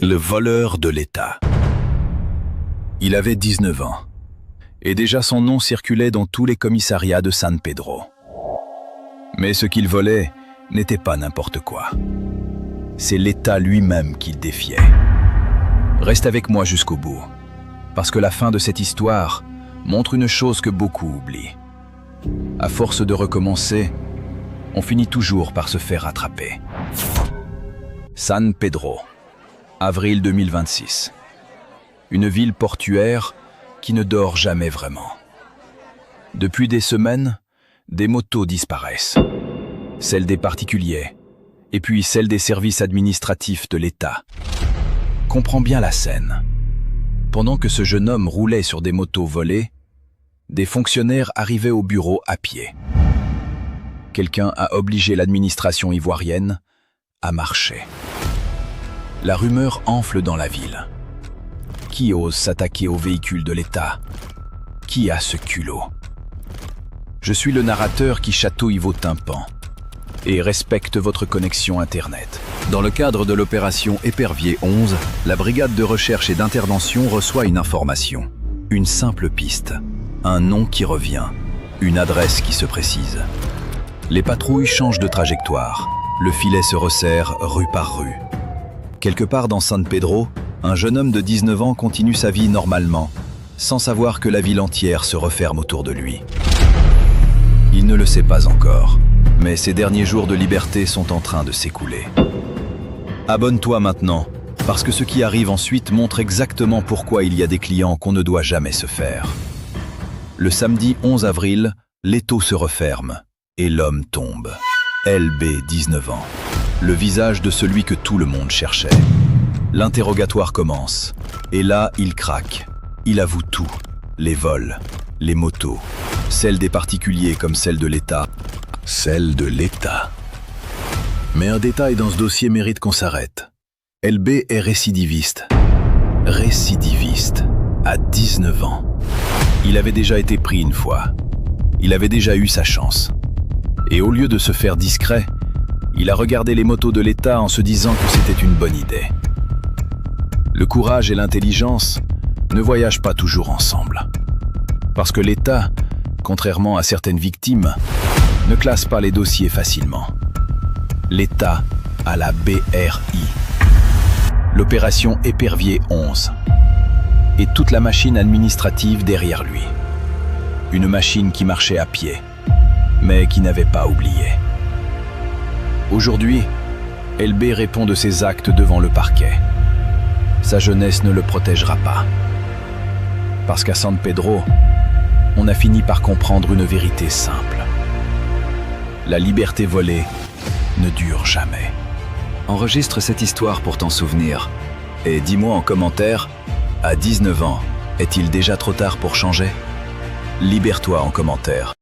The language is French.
Le voleur de l'État. Il avait 19 ans, et déjà son nom circulait dans tous les commissariats de San Pedro. Mais ce qu'il volait n'était pas n'importe quoi. C'est l'État lui-même qu'il défiait. Reste avec moi jusqu'au bout, parce que la fin de cette histoire montre une chose que beaucoup oublient. À force de recommencer, on finit toujours par se faire attraper. San Pedro, avril 2026. Une ville portuaire qui ne dort jamais vraiment. Depuis des semaines, des motos disparaissent. Celles des particuliers, et puis celles des services administratifs de l'État. Comprends bien la scène. Pendant que ce jeune homme roulait sur des motos volées, des fonctionnaires arrivaient au bureau à pied. Quelqu'un a obligé l'administration ivoirienne à marcher. La rumeur enfle dans la ville. Qui ose s'attaquer aux véhicules de l'État? Qui a ce culot? Je suis le narrateur qui chatouille vos tympans et respecte votre connexion Internet. Dans le cadre de l'opération Épervier 11, la brigade de recherche et d'intervention reçoit une information. Une simple piste, un nom qui revient, une adresse qui se précise. Les patrouilles changent de trajectoire, le filet se resserre rue par rue. Quelque part dans San Pedro, un jeune homme de 19 ans continue sa vie normalement, sans savoir que la ville entière se referme autour de lui. Il ne le sait pas encore, mais ses derniers jours de liberté sont en train de s'écouler. Abonne-toi maintenant, parce que ce qui arrive ensuite montre exactement pourquoi il y a des clients qu'on ne doit jamais se faire. Le samedi 11 avril, l'étau se referme et l'homme tombe. LB, 19 ans. Le visage de celui que tout le monde cherchait. L'interrogatoire commence. Et là, il craque. Il avoue tout. Les vols, les motos, celles des particuliers comme celles de l'État. Celles de l'État. Mais un détail dans ce dossier mérite qu'on s'arrête. LB est récidiviste. Récidiviste. À 19 ans. Il avait déjà été pris une fois. Il avait déjà eu sa chance. Et au lieu de se faire discret, il a regardé les motos de l'État en se disant que c'était une bonne idée. Le courage et l'intelligence ne voyagent pas toujours ensemble. Parce que l'État, contrairement à certaines victimes, ne classe pas les dossiers facilement. L'État a la BRI, l'opération Épervier 11, et toute la machine administrative derrière lui. Une machine qui marchait à pied, mais qui n'avait pas oublié. Aujourd'hui, LB répond de ses actes devant le parquet. Sa jeunesse ne le protégera pas. Parce qu'à San Pedro, on a fini par comprendre une vérité simple. La liberté volée ne dure jamais. Enregistre cette histoire pour t'en souvenir. Et dis-moi en commentaire, à 19 ans, est-il déjà trop tard pour changer? Libère-toi en commentaire.